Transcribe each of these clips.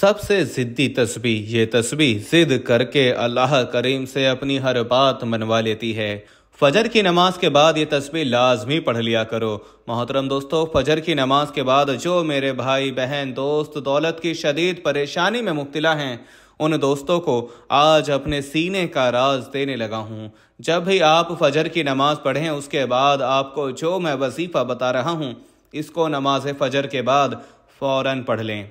سب سے ضدی تسبیح یہ تسبیح ضد کر کے اللہ کریم سے اپنی ہر بات منوا لیتی ہے۔ فجر کی نماز کے بعد یہ تسبیح لازمی پڑھ لیا کرو۔ محترم دوستو، فجر کی نماز کے بعد جو میرے بھائی بہن دوست دولت کی شدید پریشانی میں مبتلا ہیں، ان دوستوں کو آج اپنے سینے کا راز دینے لگا ہوں۔ جب بھی آپ فجر کی نماز پڑھیں، اس کے بعد آپ کو جو میں وظیفہ بتا رہا ہوں، اس کو نماز فجر کے بعد فوراً پڑھ لیں۔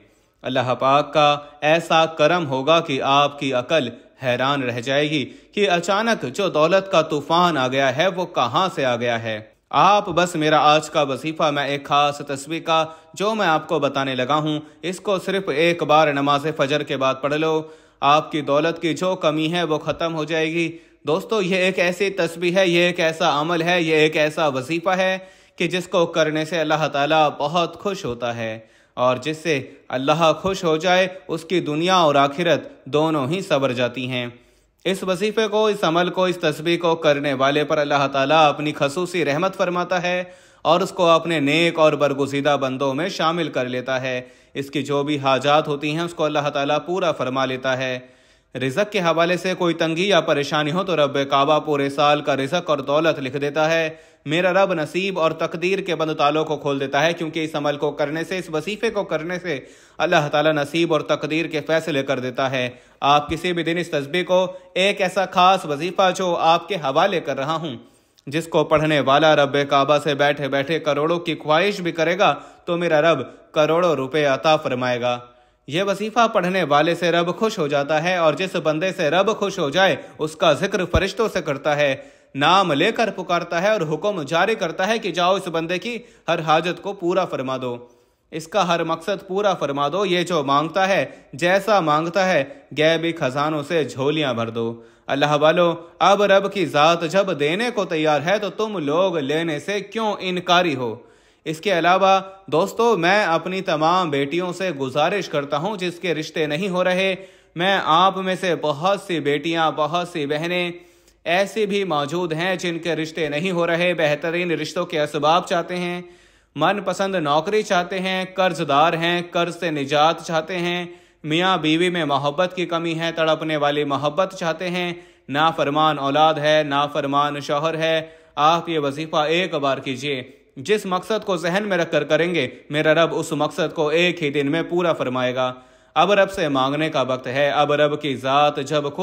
اللہ پاک کا ایسا کرم ہوگا کہ آپ کی عقل حیران رہ جائے گی کہ اچانک جو دولت کا طوفان آ گیا ہے وہ کہاں سے آ گیا ہے۔ آپ بس میرا آج کا وظیفہ، میں ایک خاص تسبیح کا جو میں آپ کو بتانے لگا ہوں، اس کو صرف ایک بار نماز فجر کے بعد پڑھ لو، آپ کی دولت کی جو کمی ہے وہ ختم ہو جائے گی۔ دوستو، یہ ایک ایسی تسبیح ہے، یہ ایک ایسا عمل ہے، یہ ایک ایسا وظیفہ ہے کہ جس کو کرنے سے اللہ تعالیٰ بہت خوش ہوتا ہے، اور جس سے اللہ خوش ہو جائے اس کی دنیا اور آخرت دونوں ہی سنور جاتی ہیں۔ اس وظیفے کو، اس عمل کو، اس تسبیح کو کرنے والے پر اللہ تعالیٰ اپنی خصوصی رحمت فرماتا ہے اور اس کو اپنے نیک اور برگزیدہ بندوں میں شامل کر لیتا ہے۔ اس کی جو بھی حاجات ہوتی ہیں اس کو اللہ تعالیٰ پورا فرما لیتا ہے۔ رزق کے حوالے سے کوئی تنگی یا پریشانی ہو تو رب کعبہ پورے سال کا رزق اور دولت لکھ دیتا ہے۔ میرا رب نصیب اور تقدیر کے بند تالوں کو کھول دیتا ہے، کیونکہ اس عمل کو کرنے سے، اس وظیفے کو کرنے سے اللہ تعالیٰ نصیب اور تقدیر کے فیصلے کر دیتا ہے۔ آپ کسی بھی دن اس تسبیح کو، ایک ایسا خاص وظیفہ جو آپ کے حوالے کر رہا ہوں، جس کو پڑھنے والا رب کعبہ سے بیٹھے بیٹھے کروڑوں کی خواہش بھی کرے گا تو میرا رب کروڑوں روپے عطا فرمائے گا۔ یہ وظیفہ پڑھنے والے سے رب خوش ہو جاتا ہے، اور جس بندے سے رب خوش ہو جائے اس کا ذکر فرشتوں سے کرتا ہے، نام لے کر پکارتا ہے اور حکم جاری کرتا ہے کہ جاؤ اس بندے کی ہر حاجت کو پورا فرما دو، اس کا ہر مقصد پورا فرما دو، یہ جو مانگتا ہے، جیسا مانگتا ہے، غیبی خزانوں سے جھولیاں بھر دو۔ اللہ والو، اب رب کی ذات جب دینے کو تیار ہے تو تم لوگ لینے سے کیوں انکاری ہو؟ اس کے علاوہ دوستو، میں اپنی تمام بیٹیوں سے گزارش کرتا ہوں جس کے رشتے نہیں ہو رہے، میں آپ میں سے بہت سی بیٹیاں، بہت سی بہنیں ایسی بھی موجود ہیں جن کے رشتے نہیں ہو رہے، بہترین رشتوں کے اسباب چاہتے ہیں، من پسند نوکری چاہتے ہیں، قرض دار ہیں، قرض سے نجات چاہتے ہیں، میاں بیوی میں محبت کی کمی ہے، تڑپنے والی محبت چاہتے ہیں، نافرمان اولاد ہے، نافرمان شوہر ہے۔ آپ یہ وظیفہ ایک بار کیجئے، جس مقصد کو ذہن میں رکھ کر کریں گے، میرا رب اس مقصد کو ایک ہی دن میں پورا فرمائے گا۔ اب رب سے مانگنے کا وقت ہے۔ اب رب کی ذات جب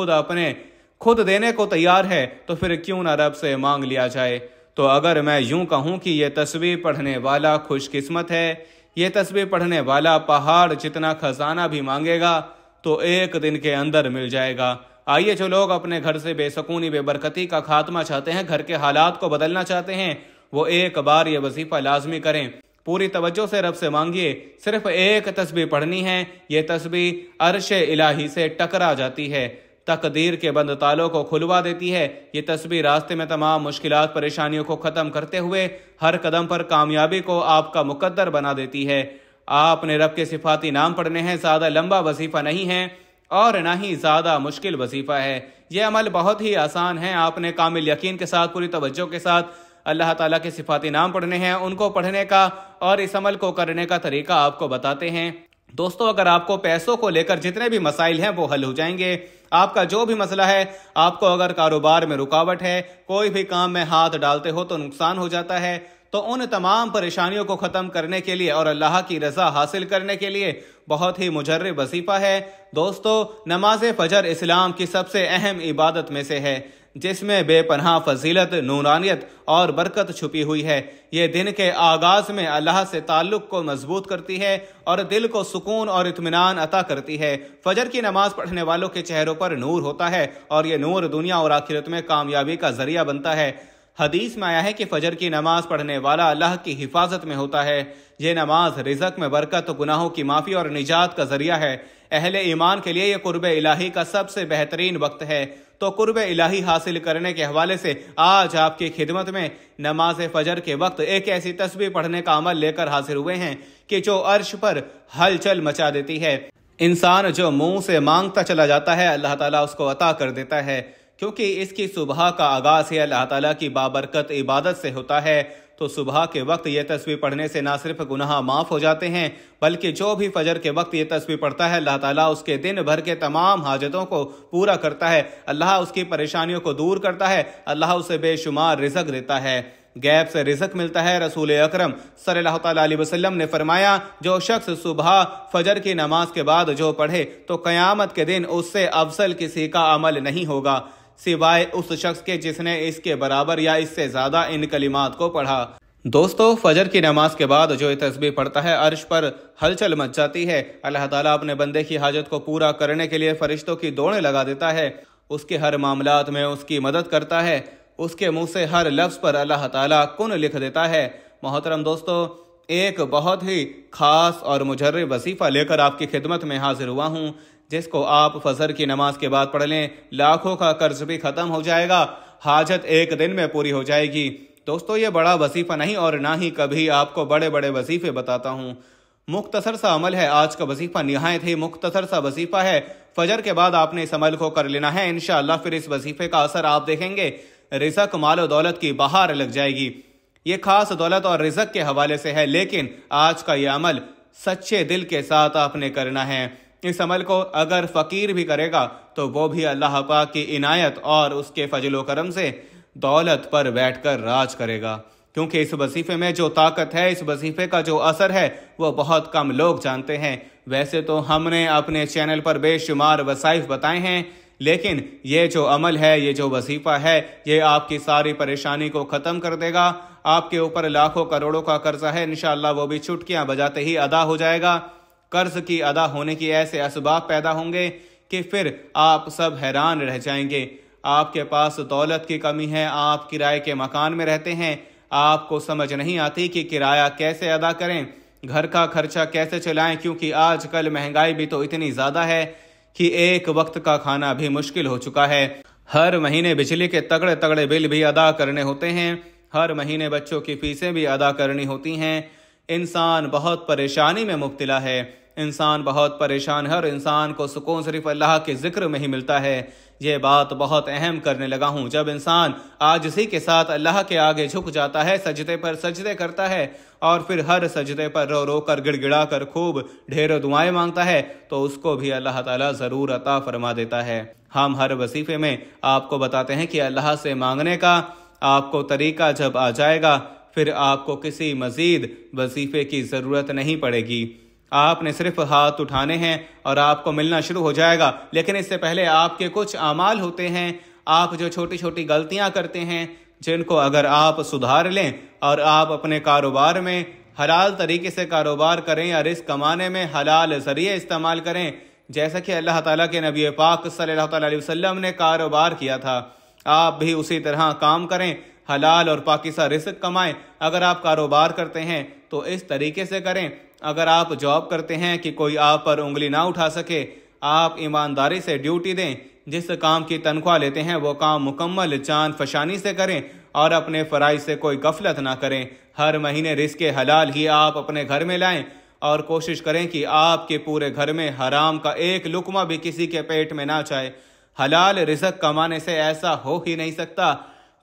خود دینے کو تیار ہے تو پھر کیوں نہ رب سے مانگ لیا جائے۔ تو اگر میں یوں کہوں کہ یہ تسبیح پڑھنے والا خوش قسمت ہے، یہ تسبیح پڑھنے والا پہاڑ جتنا خزانہ بھی مانگے گا تو ایک دن کے اندر مل جائے گا۔ آئیے، جو لوگ اپنے گھر سے بے سکونی، بے برکتی کا خاتمہ چاہتے ہیں، گھر کے حالات کو بدلنا چاہتے ہیں، وہ ایک بار یہ وظیفہ لازمی کریں، پوری توجہ سے رب سے مانگیے۔ صرف ایک تسبیح پڑھنی ہے، یہ تسبیح عرش الہی سے ٹکرا جاتی ہے، تقدیر کے بند تالوں کو کھلوا دیتی ہے۔ یہ تسبیح راستے میں تمام مشکلات، پریشانیوں کو ختم کرتے ہوئے ہر قدم پر کامیابی کو آپ کا مقدر بنا دیتی ہے۔ آپ نے رب کے صفاتی نام پڑھنے ہیں، زیادہ لمبا وظیفہ نہیں ہے اور نہ ہی زیادہ مشکل وظیفہ ہے۔ یہ عمل بہت ہی آسان ہے، آپ نے کامل یقین کے ساتھ، پوری توجہ کے ساتھ اللہ تعالیٰ کے صفاتی نام پڑھنے ہیں، ان کو پڑھنے کا اور اس عمل کو کرنے کا طریقہ آپ کو بتاتے ہیں۔ دوستو، اگر آپ کو پیسوں کو لے کر جتنے بھی مسائل ہیں وہ حل ہو جائیں گے، آپ کا جو بھی مسئلہ ہے، آپ کو اگر کاروبار میں رکاوٹ ہے، کوئی بھی کام میں ہاتھ ڈالتے ہو تو نقصان ہو جاتا ہے، تو ان تمام پریشانیوں کو ختم کرنے کے لیے اور اللہ کی رضا حاصل کرنے کے لیے بہت ہی مجرب وظیفہ ہے۔ دوستو، نماز فجر اسلام کی سب سے اہم عبادت میں سے ہے، جس میں بے پناہ فضیلت، نورانیت اور برکت چھپی ہوئی ہے۔ یہ دن کے آغاز میں اللہ سے تعلق کو مضبوط کرتی ہے اور دل کو سکون اور اطمینان عطا کرتی ہے۔ فجر کی نماز پڑھنے والوں کے چہروں پر نور ہوتا ہے اور یہ نور دنیا اور آخرت میں کامیابی کا ذریعہ بنتا ہے۔ حدیث میں آیا ہے کہ فجر کی نماز پڑھنے والا اللہ کی حفاظت میں ہوتا ہے۔ یہ نماز رزق میں برکت، گناہوں کی معافی اور نجات کا ذریعہ ہے۔ اہل ایمان کے لیے یہ قرب الہی کا سب سے بہترین وقت ہے۔ تو قرب الہی حاصل کرنے کے حوالے سے آج آپ کی خدمت میں نماز فجر کے وقت ایک ایسی تسبیح پڑھنے کا عمل لے کر حاضر ہوئے ہیں کہ جو عرش پر ہلچل مچا دیتی ہے۔ انسان جو منہ سے مانگتا چلا جاتا ہے، اللہ تعالیٰ اس کو عطا کر دیتا ہے، کیونکہ اس کی صبح کا آغاز ہی اللہ تعالیٰ کی بابرکت عبادت سے ہوتا ہے۔ تو صبح کے وقت یہ تسبیح پڑھنے سے نہ صرف گناہ معاف ہو جاتے ہیں بلکہ جو بھی فجر کے وقت یہ تسبیح پڑھتا ہے اللہ تعالیٰ اس کے دن بھر کے تمام حاجتوں کو پورا کرتا ہے، اللہ اس کی پریشانیوں کو دور کرتا ہے، اللہ اسے بے شمار رزق دیتا ہے، غیب سے رزق ملتا ہے۔ رسول اکرم صلی اللہ تعالیٰ علیہ وسلم نے فرمایا جو شخص صبح فجر کی نماز کے بعد جو پڑھے تو قیامت کے دن اس سے افضل کسی کا عمل نہیں ہوگا سوائے اس شخص کے جس نے اس کے برابر یا اس سے زیادہ ان کلمات کو پڑھا۔ دوستو فجر کی نماز کے بعد جو یہ تسبیح پڑھتا ہے عرش پر ہلچل مچ جاتی ہے، اللہ تعالیٰ اپنے بندے کی حاجت کو پورا کرنے کے لیے فرشتوں کی دوڑیں لگا دیتا ہے، اس کے ہر معاملات میں اس کی مدد کرتا ہے، اس کے منہ سے ہر لفظ پر اللہ تعالیٰ کن لکھ دیتا ہے۔ محترم دوستو ایک بہت ہی خاص اور مجرب وظیفہ لے کر آپ کی خدمت میں حاضر ہوا ہوں، جس کو آپ فجر کی نماز کے بعد پڑھ لیں لاکھوں کا قرض بھی ختم ہو جائے گا، حاجت ایک دن میں پوری ہو جائے گی۔ دوستو یہ بڑا وظیفہ نہیں اور نہ ہی کبھی آپ کو بڑے بڑے وظیفے بتاتا ہوں، مختصر سا عمل ہے۔ آج کا وظیفہ نہایت ہی مختصر سا وظیفہ ہے، فجر کے بعد آپ نے اس عمل کو کر لینا ہے، انشاءاللہ پھر اس وظیفے کا اثر آپ دیکھیں گے، رزق مال و دولت کی بہار لگ جائے گی۔ یہ خاص دولت اور رزق کے حوالے سے ہے، لیکن آج کا یہ عمل سچے دل کے ساتھ آپ نے کرنا ہے۔ اس عمل کو اگر فقیر بھی کرے گا تو وہ بھی اللہ پاک کی عنایت اور اس کے فضل و کرم سے دولت پر بیٹھ کر راج کرے گا، کیونکہ اس وظیفے میں جو طاقت ہے، اس وظیفے کا جو اثر ہے وہ بہت کم لوگ جانتے ہیں۔ ویسے تو ہم نے اپنے چینل پر بے شمار وظائف بتائے ہیں، لیکن یہ جو عمل ہے، یہ جو وظیفہ ہے، یہ آپ کی ساری پریشانی کو ختم کر دے گا۔ آپ کے اوپر لاکھوں کروڑوں کا قرض ہے، انشاءاللہ وہ بھی چٹکیاں بجاتے ہی ادا ہو جائے گا۔ قرض کی ادا ہونے کی ایسے اسباب پیدا ہوں گے کہ پھر آپ سب حیران رہ جائیں گے۔ آپ کے پاس دولت کی کمی ہے، آپ کرائے کے مکان میں رہتے ہیں، آپ کو سمجھ نہیں آتی کہ کرایہ کیسے ادا کریں، گھر کا خرچہ کیسے چلائیں، کیونکہ آج کل مہنگائی بھی تو اتنی زیادہ ہے کہ ایک وقت کا کھانا بھی مشکل ہو چکا ہے۔ ہر مہینے بجلی کے تگڑے تگڑے بل بھی ادا کرنے ہوتے ہیں، ہر مہینے بچوں کی فیسیں بھی ادا کرنی ہوتی ہیں۔ انسان بہت پریشانی میں مبتلا ہے، انسان بہت پریشان ہے اور انسان کو سکون صرف اللہ کے ذکر میں ہی ملتا ہے۔ یہ بات بہت اہم کرنے لگا ہوں، جب انسان عاجزی کے ساتھ اللہ کے آگے جھک جاتا ہے، سجدے پر سجدے کرتا ہے اور پھر ہر سجدے پر رو رو کر گڑ گڑا کر خوب ڈھیروں دعائیں مانگتا ہے تو اس کو بھی اللہ تعالیٰ ضرور عطا فرما دیتا ہے۔ ہم ہر وظیفے میں آپ کو بتاتے ہیں کہ اللہ سے مانگنے کا آپ کو طریقہ جب آ جائے گا پھر آپ کو کسی مزید وظیفے کی ضرورت نہیں پڑے گی، آپ نے صرف ہاتھ اٹھانے ہیں اور آپ کو ملنا شروع ہو جائے گا۔ لیکن اس سے پہلے آپ کے کچھ اعمال ہوتے ہیں، آپ جو چھوٹی چھوٹی غلطیاں کرتے ہیں جن کو اگر آپ سدھار لیں اور آپ اپنے کاروبار میں حلال طریقے سے کاروبار کریں یا رزق کمانے میں حلال ذریعے استعمال کریں، جیسا کہ اللہ تعالیٰ کے نبی پاک صلی اللہ تعالیٰ علیہ وسلم نے کاروبار کیا تھا، آپ بھی اسی طرح کام کریں، حلال اور پاکیزہ رزق کمائیں۔ اگر آپ کاروبار کرتے ہیں تو اس طریقے سے کریں، اگر آپ جاب کرتے ہیں کہ کوئی آپ پر انگلی نہ اٹھا سکے، آپ ایمانداری سے ڈیوٹی دیں، جس کام کی تنخواہ لیتے ہیں وہ کام مکمل جان فشانی سے کریں اور اپنے فرائض سے کوئی غفلت نہ کریں۔ ہر مہینے رزق حلال ہی آپ اپنے گھر میں لائیں اور کوشش کریں کہ آپ کے پورے گھر میں حرام کا ایک لقمہ بھی کسی کے پیٹ میں نہ جائے۔ حلال رزق کمانے سے ایسا ہو ہی نہیں سکتا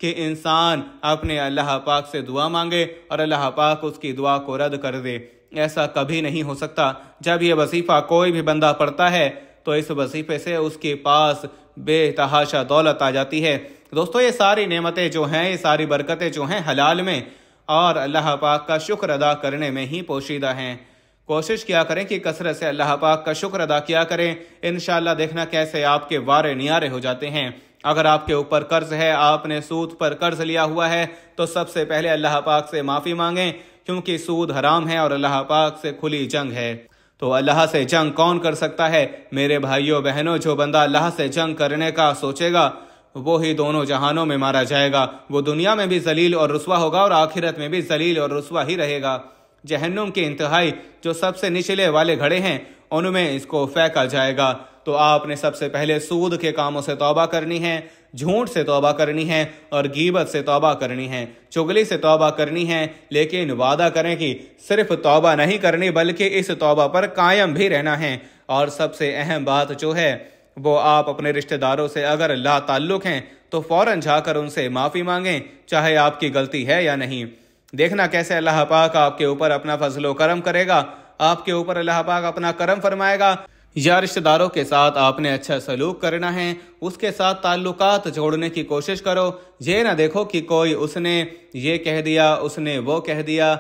کہ انسان اپنے اللہ پاک سے دعا مانگے اور اللہ پاک اس کی دعا کو رد کر دے، ایسا کبھی نہیں ہو سکتا۔ جب یہ وظیفہ کوئی بھی بندہ پڑھتا ہے تو اس وظیفے سے اس کے پاس بے تحاشا دولت آ جاتی ہے۔ دوستو یہ ساری نعمتیں جو ہیں، یہ ساری برکتیں جو ہیں حلال میں اور اللہ پاک کا شکر ادا کرنے میں ہی پوشیدہ ہیں۔ کوشش کیا کریں کہ کثرت سے اللہ پاک کا شکر ادا کیا کریں، انشاءاللہ دیکھنا کیسے آپ کے وارے نیارے ہو جاتے ہیں۔ اگر آپ کے اوپر قرض ہے، آپ نے سود پر قرض لیا ہوا ہے تو سب سے پہلے اللہ پاک سے معافی مانگیں، کیونکہ سود حرام ہے اور اللہ پاک سے کھلی جنگ ہے۔ تو اللہ سے جنگ کون کر سکتا ہے؟ میرے بھائیوں بہنوں، جو بندہ اللہ سے جنگ کرنے کا سوچے گا وہی دونوں جہانوں میں مارا جائے گا، وہ دنیا میں بھی ذلیل اور رسوا ہوگا اور آخرت میں بھی ذلیل اور رسوا ہی رہے گا۔ جہنم کے انتہائی جو سب سے نچلے والے گھڑے ہیں ان میں اس کو پھینکا جائے گا۔ تو آپ نے سب سے پہلے سود کے کاموں سے توبہ کرنی ہے، جھوٹ سے توبہ کرنی ہے اور غیبت سے توبہ کرنی ہے، چغلی سے توبہ کرنی ہے، لیکن وعدہ کریں کہ صرف توبہ نہیں کرنی بلکہ اس توبہ پر قائم بھی رہنا ہے۔ اور سب سے اہم بات جو ہے وہ آپ اپنے رشتہ داروں سے اگر لا تعلق ہیں تو فوراً جا کر ان سے معافی مانگیں، چاہے آپ کی غلطی ہے یا نہیں۔ دیکھنا کیسے اللہ پاک آپ کے اوپر اپنا فضل و کرم کرے گا، آپ کے اوپر اللہ پاک اپنا کرم فرمائے گا۔ یا رشتہ داروں کے ساتھ آپ نے اچھا سلوک کرنا ہے، اس کے ساتھ تعلقات جوڑنے کی کوشش کرو۔ یہ نہ دیکھو کہ کوئی اس نے یہ کہہ دیا، اس نے وہ کہہ دیا۔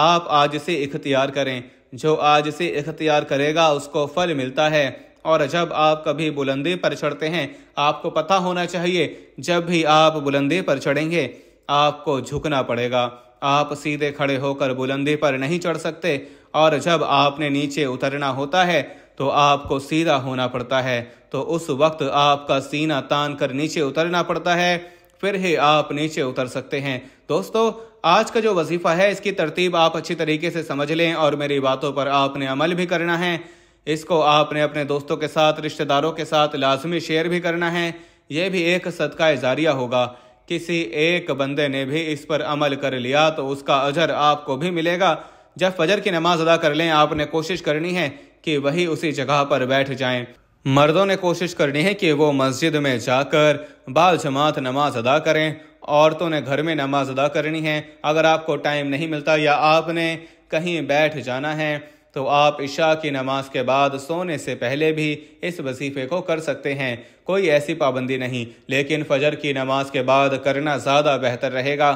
آپ عاجزی اختیار کریں، جو عاجزی اختیار کرے گا اس کو پھل ملتا ہے۔ اور جب آپ کبھی بلندی پر چڑھتے ہیں، آپ کو پتہ ہونا چاہیے جب بھی آپ بلندی پر چڑھیں گے آپ کو جھکنا پڑے گا، آپ سیدھے کھڑے ہو کر بلندی پر نہیں چڑھ سکتے، اور جب آپ نے نیچے اترنا ہوتا ہے تو آپ کو سیدھا ہونا پڑتا ہے، تو اس وقت آپ کا سینہ تان کر نیچے اترنا پڑتا ہے، پھر ہی آپ نیچے اتر سکتے ہیں۔ دوستو، آج کا جو وظیفہ ہے اس کی ترتیب آپ اچھی طریقے سے سمجھ لیں، اور میری باتوں پر آپ نے عمل بھی کرنا ہے۔ اس کو آپ نے اپنے دوستوں کے ساتھ، رشتہ داروں کے ساتھ لازمی شیئر بھی کرنا ہے۔ یہ بھی ایک صدقہ جاریہ ہوگا، کسی ایک بندے نے بھی اس پر عمل کر لیا تو اس کا اجر آپ کو بھی ملے گا۔ جب فجر کی نماز ادا کر لیں، آپ نے کوشش کرنی ہے کہ وہی اسی جگہ پر بیٹھ جائیں۔ مردوں نے کوشش کرنی ہے کہ وہ مسجد میں جا کر باجماعت نماز ادا کریں، عورتوں نے گھر میں نماز ادا کرنی ہے۔ اگر آپ کو ٹائم نہیں ملتا یا آپ نے کہیں بیٹھ جانا ہے تو آپ عشاء کی نماز کے بعد سونے سے پہلے بھی اس وظیفے کو کر سکتے ہیں، کوئی ایسی پابندی نہیں، لیکن فجر کی نماز کے بعد کرنا زیادہ بہتر رہے گا۔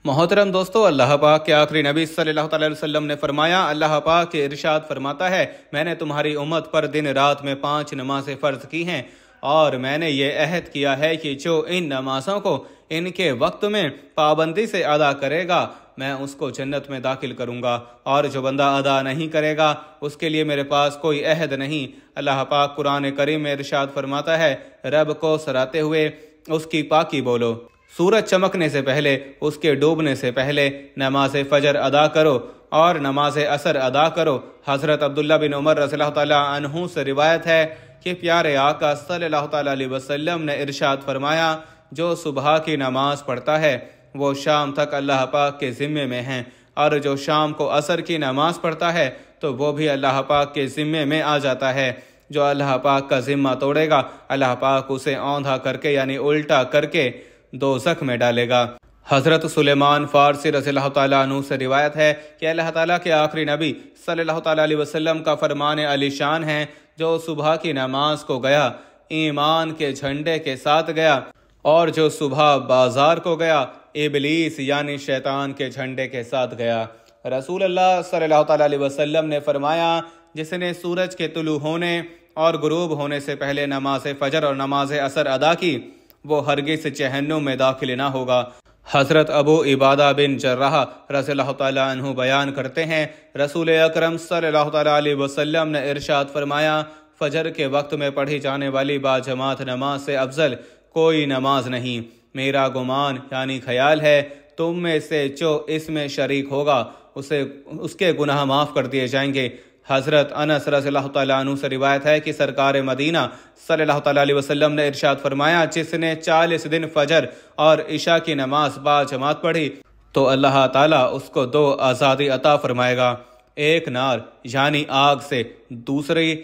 محترم دوستو، اللہ پاک کے آخری نبی صلی اللہ علیہ وسلم نے فرمایا، اللہ پاک کے ارشاد فرماتا ہے، میں نے تمہاری امت پر دن رات میں 5 نمازیں فرض کی ہیں، اور میں نے یہ عہد کیا ہے کہ جو ان نمازوں کو ان کے وقت میں پابندی سے ادا کرے گا میں اس کو جنت میں داخل کروں گا، اور جو بندہ ادا نہیں کرے گا اس کے لیے میرے پاس کوئی عہد نہیں۔ اللہ پاک قرآن کریم میں ارشاد فرماتا ہے، رب کو سراتے ہوئے اس کی پاکی بولو، سورج چمکنے سے پہلے، اس کے ڈوبنے سے پہلے نماز فجر ادا کرو اور نماز عصر ادا کرو۔ حضرت عبداللہ بن عمر رضی اللہ تعالیٰ عنہ سے روایت ہے کہ پیارے آقا صلی اللہ تعالیٰ علیہ وسلم نے ارشاد فرمایا، جو صبح کی نماز پڑھتا ہے وہ شام تک اللہ پاک کے ذمے میں ہیں، اور جو شام کو عصر کی نماز پڑھتا ہے تو وہ بھی اللہ پاک کے ذمے میں آ جاتا ہے۔ جو اللہ پاک کا ذمہ توڑے گا اللہ پاک اسے اوندھا کر کے یعنی الٹا کر کے دوزخ میں ڈالے گا۔ حضرت سلیمان فارسی رضی اللہ تعالیٰ عنہ سے روایت ہے کہ اللہ تعالیٰ کے آخری نبی صلی اللہ تعالیٰ علیہ وسلم کا فرمان علی شان ہے، جو صبح کی نماز کو گیا ایمان کے جھنڈے کے ساتھ گیا، اور جو صبح بازار کو گیا ابلیس یعنی شیطان کے جھنڈے کے ساتھ گیا۔ رسول اللہ صلی اللہ تعالیٰ علیہ وسلم نے فرمایا، جس نے سورج کے طلوع ہونے اور غروب ہونے سے پہلے نماز فجر اور نماز عصر ادا کی وہ ہرگز جہنم میں داخل نہ ہوگا۔ حضرت ابو عبادہ بن جراح رضی اللہ تعالیٰ عنہ بیان کرتے ہیں، رسول اکرم صلی اللہ تعالیٰ علیہ وسلم نے ارشاد فرمایا، فجر کے وقت میں پڑھی جانے والی باجماعت نماز سے افضل کوئی نماز نہیں۔ میرا گمان یعنی خیال ہے تم میں سے جو اس میں شریک ہوگا اس کے گناہ معاف کر دیے جائیں گے۔ حضرت انس رضی اللہ تعالیٰ عنہ سے روایت ہے کہ سرکار مدینہ صلی اللہ تعالیٰ علیہ وسلم نے ارشاد فرمایا، جس نے 40 دن فجر اور عشاء کی نماز باجماعت پڑھی تو اللہ تعالیٰ اس کو 2 آزادی عطا فرمائے گا، ایک نار یعنی آگ سے، دوسری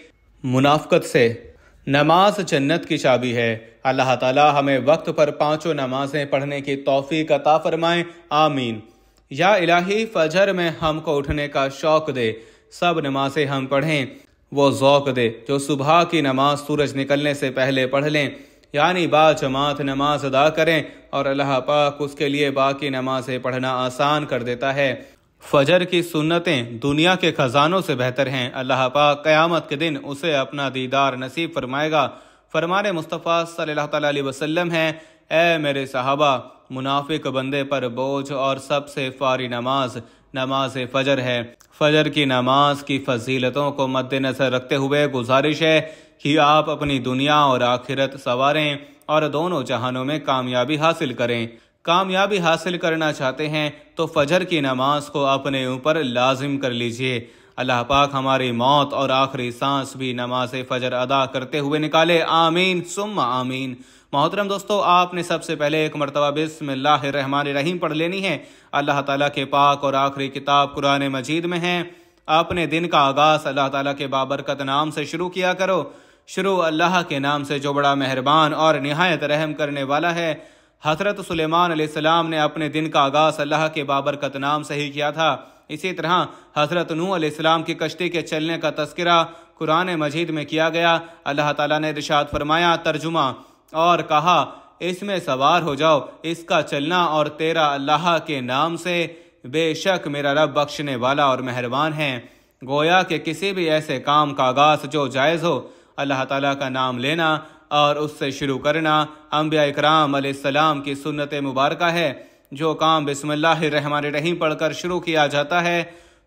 منافقت سے۔ نماز جنت کی چابی ہے۔ اللہ تعالیٰ ہمیں وقت پر 5 نمازیں پڑھنے کی توفیق عطا فرمائے، آمین۔ یا الہی، فجر میں ہم کو اٹھنے کا شوق دے، سب نمازیں ہم پڑھیں، وہ ذوق دے جو صبح کی نماز سورج نکلنے سے پہلے پڑھ لیں، یعنی باجماعت نماز ادا کریں، اور اللہ پاک اس کے لیے باقی نمازیں پڑھنا آسان کر دیتا ہے۔ فجر کی سنتیں دنیا کے خزانوں سے بہتر ہیں۔ اللہ پاک قیامت کے دن اسے اپنا دیدار نصیب فرمائے گا۔ فرمان مصطفیٰ صلی اللہ تعالیٰ علیہ وسلم ہے، اے میرے صحابہ، منافق بندے پر بوجھ اور سب سے فاری نماز فجر ہے۔ فجر کی نماز کی فضیلتوں کو مد نظر رکھتے ہوئے گزارش ہے کہ آپ اپنی دنیا اور آخرت سنواریں اور دونوں جہانوں میں کامیابی حاصل کریں۔ کامیابی حاصل کرنا چاہتے ہیں تو فجر کی نماز کو اپنے اوپر لازم کر لیجئے۔ اللہ پاک ہماری موت اور آخری سانس بھی نماز فجر ادا کرتے ہوئے نکالے، آمین ثم آمین۔ محترم دوستو، آپ نے سب سے پہلے ایک مرتبہ بسم اللہ الرحمن الرحیم پڑھ لینی ہے۔ اللہ تعالیٰ کے پاک اور آخری کتاب قرآن مجید میں ہے۔ اپنے دن کا آغاز اللہ تعالیٰ کے بابرکت نام سے شروع کیا کرو۔ شروع اللہ کے نام سے جو بڑا مہربان اور نہایت رحم کرنے والا ہے۔ حضرت سلیمان علیہ السلام نے اپنے دن کا آغاز اللہ کے بابرکت نام سے ہی کیا تھا۔ اسی طرح حضرت نوح علیہ السلام کی کشتی کے چلنے کا تذکرہ قرآن مجید میں کیا گیا۔ اللہ تعالیٰ نے ارشاد فرمایا، ترجمہ، اور کہا اس میں سوار ہو جاؤ، اس کا چلنا اور تیرا اللہ کے نام سے، بے شک میرا رب بخشنے والا اور مہربان ہے۔ گویا کہ کسی بھی ایسے کام کا آغاز جو جائز ہو، اللہ تعالیٰ کا نام لینا اور اس سے شروع کرنا انبیاء اکرام علیہ السلام کی سنت مبارکہ ہے۔ جو کام بسم اللہ الرحمن الرحیم پڑھ کر شروع کیا جاتا ہے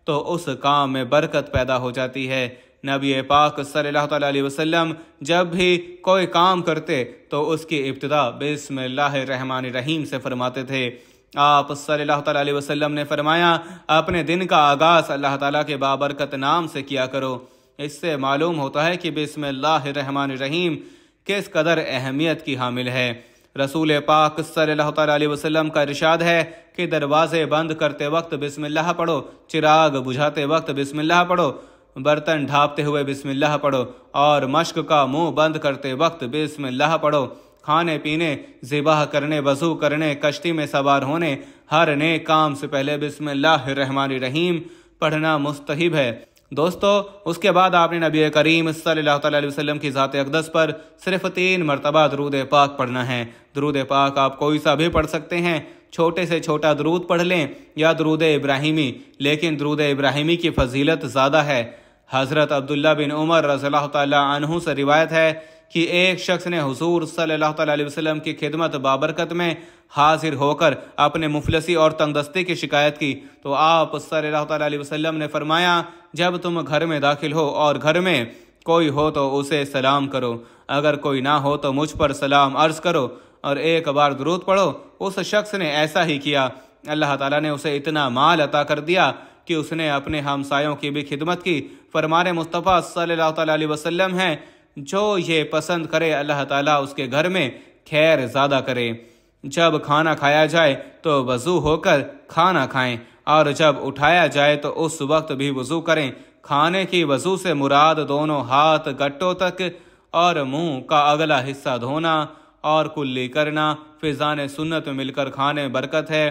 تو اس کام میں برکت پیدا ہو جاتی ہے۔ نبی پاک صلی اللہ علیہ وسلم جب بھی کوئی کام کرتے تو اس کی ابتدا بسم اللہ الرحمن الرحیم سے فرماتے تھے۔ آپ صلی اللہ علیہ وسلم نے فرمایا، اپنے دن کا آغاز اللہ تعالیٰ کے بابرکت نام سے کیا کرو۔ اس سے معلوم ہوتا ہے کہ بسم اللہ الرحمن الرحیم کس قدر اہمیت کی حامل ہے۔ رسول پاک صلی اللہ علیہ وسلم کا ارشاد ہے کہ دروازے بند کرتے وقت بسم اللہ پڑھو، چراغ بجھاتے وقت بسم اللہ پڑھو، برتن ڈھانپتے ہوئے بسم اللہ پڑھو، اور مشک کا منہ بند کرتے وقت بسم اللہ پڑھو۔ کھانے پینے، ذبح کرنے، وضو کرنے، کشتی میں سوار ہونے، ہر نیک کام سے پہلے بسم اللہ الرحمن الرحیم پڑھنا مستحب ہے۔ دوستو، اس کے بعد آپ نے نبی کریم صلی اللہ علیہ وسلم کی ذات اقدس پر صرف 3 مرتبہ درود پاک پڑھنا ہے۔ درود پاک آپ کوئی سا بھی پڑھ سکتے ہیں، چھوٹے سے چھوٹا درود پڑھ لیں یا درود ابراہیمی، لیکن درود ابراہیمی کی فضیلت زیادہ ہے۔ حضرت عبداللہ بن عمر رضی اللہ تعالیٰ عنہ سے روایت ہے کہ ایک شخص نے حضور صلی اللہ علیہ وسلم کی خدمت بابرکت میں حاضر ہو کر اپنے مفلسی اور تنگدستی کی شکایت کی تو آپ صلی اللہ علیہ وسلم نے فرمایا، جب تم گھر میں داخل ہو اور گھر میں کوئی ہو تو اسے سلام کرو، اگر کوئی نہ ہو تو مجھ پر سلام عرض کرو اور ایک بار درود پڑھو۔ اس شخص نے ایسا ہی کیا۔ اللہ تعالیٰ نے اسے اتنا مال عطا کر دیا کہ اس نے اپنے ہمسایوں کی بھی خدمت کی۔ فرمان مصطفیٰ صلی اللہ علیہ وسلم ہے، جو یہ پسند کرے اللہ تعالیٰ اس کے گھر میں خیر زیادہ کرے۔ جب کھانا کھایا جائے تو وضو ہو کر کھانا کھائیں، اور جب اٹھایا جائے تو اس وقت بھی وضو کریں۔ کھانے کی وضو سے مراد دونوں ہاتھ گٹوں تک اور منہ کا اگلا حصہ دھونا اور کلی کرنا۔ فیضان سنت میں مل کر کھانے برکت ہے۔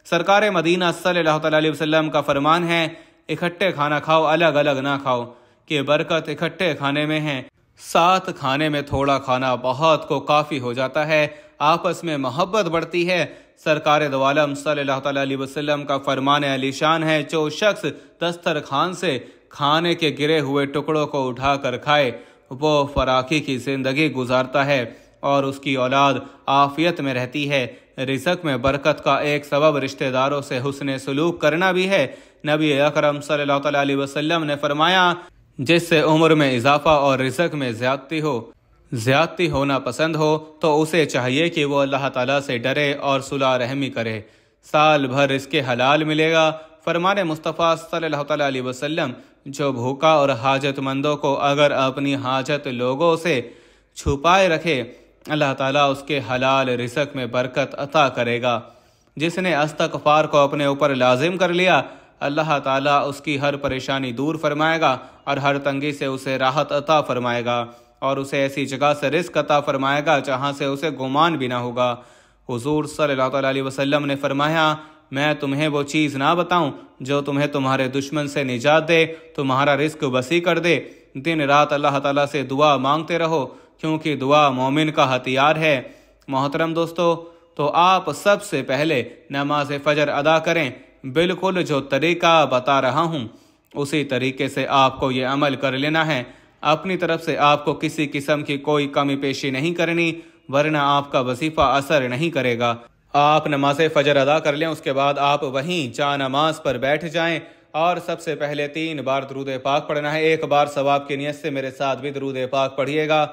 سرکار مدینہ صلی اللہ علیہ وسلم کا فرمان ہے، اکٹھے کھانا کھاؤ، الگ الگ نہ کھاؤ، کہ برکت اکٹھے کھانے میں ہے۔ ساتھ کھانے میں تھوڑا کھانا بہت کو کافی ہو جاتا ہے، آپس میں محبت بڑھتی ہے۔ سرکار دو عالم صلی اللہ علیہ وسلم کا فرمان علی شان ہے، جو شخص دسترخوان سے کھانے کے گرے ہوئے ٹکڑوں کو اٹھا کر کھائے وہ فراخی کی زندگی گزارتا ہے اور اس کی اولاد عافیت میں رہتی ہے۔ رزق میں برکت کا ایک سبب رشتہ داروں سے حسن سلوک کرنا بھی ہے۔ نبی اکرم صلی اللہ علیہ وسلم نے فرمایا، جس سے عمر میں اضافہ اور رزق میں زیادتی ہونا پسند ہو تو اسے چاہیے کہ وہ اللہ تعالیٰ سے ڈرے اور صلح رحمی کرے، سال بھر اس کے حلال ملے گا۔ فرمان مصطفیٰ صلی اللہ علیہ وسلم، جو بھوکا اور حاجت مندوں کو اگر اپنی حاجت لوگوں سے چھپائے رکھے، اللہ تعالیٰ اس کے حلال رزق میں برکت عطا کرے گا۔ جس نے استغفار کو اپنے اوپر لازم کر لیا، اللہ تعالیٰ اس کی ہر پریشانی دور فرمائے گا اور ہر تنگی سے اسے راحت عطا فرمائے گا، اور اسے ایسی جگہ سے رزق عطا فرمائے گا جہاں سے اسے گمان بھی نہ ہوگا۔ حضور صلی اللہ علیہ وسلم نے فرمایا، میں تمہیں وہ چیز نہ بتاؤں جو تمہیں تمہارے دشمن سے نجات دے، تمہارا رزق وسیع کر دے۔ دن رات اللہ تعالیٰ سے دعا مانگتے رہو، کیونکہ دعا مومن کا ہتھیار ہے۔ محترم دوستو، تو آپ سب سے پہلے نماز فجر ادا کریں۔ بالکل جو طریقہ بتا رہا ہوں اسی طریقے سے آپ کو یہ عمل کر لینا ہے۔ اپنی طرف سے آپ کو کسی قسم کی کوئی کمی پیشی نہیں کرنی، ورنہ آپ کا وظیفہ اثر نہیں کرے گا۔ آپ نماز فجر ادا کر لیں، اس کے بعد آپ وہیں جا نماز پر بیٹھ جائیں اور سب سے پہلے 3 بار درود پاک پڑھنا ہے۔ ایک بار ثواب کی نیت سے میرے ساتھ بھی درود پاک پڑھیے گا۔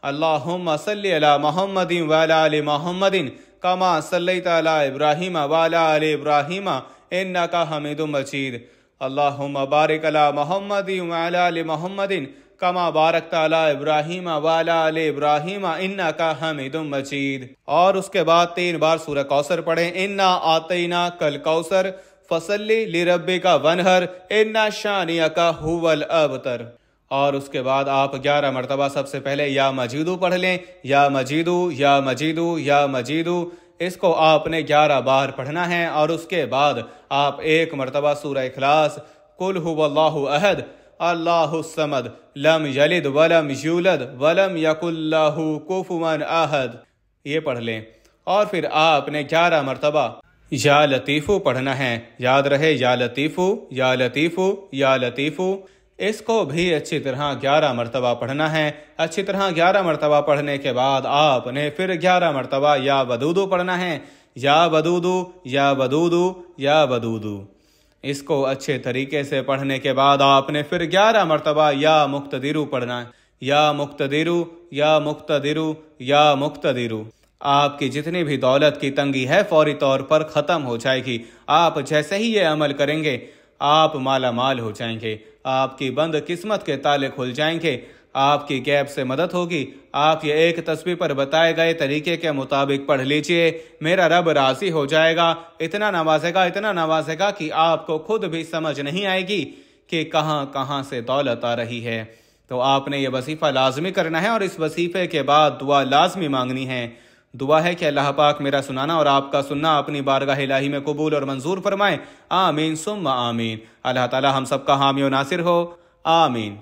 اللہم صلی علی محمد وعلی آل محمد کما صلیت علی ابراہیم وعلی آل ابراہیم انک حمید مجید۔ اللہم بارک علی محمد وعلی آل محمد کما بارکت علی ابراہیم وعلی آل ابراہیم انک حمید مجید۔ اور اس کے بعد 3 بار سورہ کوثر پڑھیں۔ انا اعطیناک الکوثر فصلی لربک وانحر ان شانئک ھو الابتر۔ اور اس کے بعد آپ 11 مرتبہ سب سے پہلے یا مجیدو پڑھ لیں، یا مجیدو یا مجیدو یا مجیدو اس کو آپ نے 11 بار پڑھنا ہے، اور اس کے بعد آپ 1 مرتبہ سورہ اخلاص، قل هو اللہ احد اللہ الصمد لم یلد ولم یولد ولم یکن لہ کفوا احد یہ پڑھ لیں، اور پھر آپ نے 11 مرتبہ یا لطیفو پڑھنا ہے۔ یاد رہے، یا لطیفو یا لطیفو یا لطیفو، اس کو بھی اچھی طرح 11 مرتبہ پڑھنا ہے۔ اچھی طرح 11 مرتبہ پڑھنے کے بعد آپ نے پھر 11 مرتبہ یا ودودو پڑھنا ہے، یا ودودو یا ودودو یا ودودو۔ اس کو اچھے طریقے سے پڑھنے کے بعد آپ نے پھر 11 مرتبہ یا مقتدرو پڑھنا ہے، یا مقتدرو یا مقتدرو یا مقتدرو۔ آپ کی جتنی بھی دولت کی تنگی ہے فوری طور پر ختم ہو جائے گی۔ آپ جیسے ہی یہ عمل کریں گے آپ مالا مال ہو جائیں گے، آپ کی بند قسمت کے تالے کھل جائیں گے، آپ کی غیب سے مدد ہوگی۔ آپ یہ ایک تسبیح پر بتائے گئے طریقے کے مطابق پڑھ لیجئے، میرا رب راضی ہو جائے گا، اتنا نوازے گا کہ آپ کو خود بھی سمجھ نہیں آئے گی کہ کہاں کہاں سے دولت آ رہی ہے۔ تو آپ نے یہ وظیفہ لازمی کرنا ہے، اور اس وظیفے کے بعد دعا لازمی مانگنی ہے۔ دعا ہے کہ اللہ پاک میرا سنانا اور آپ کا سننا اپنی بارگاہ الہی میں قبول اور منظور فرمائے۔ آمین ثم آمین۔ اللہ تعالی ہم سب کا حامی و ناصر ہو، آمین۔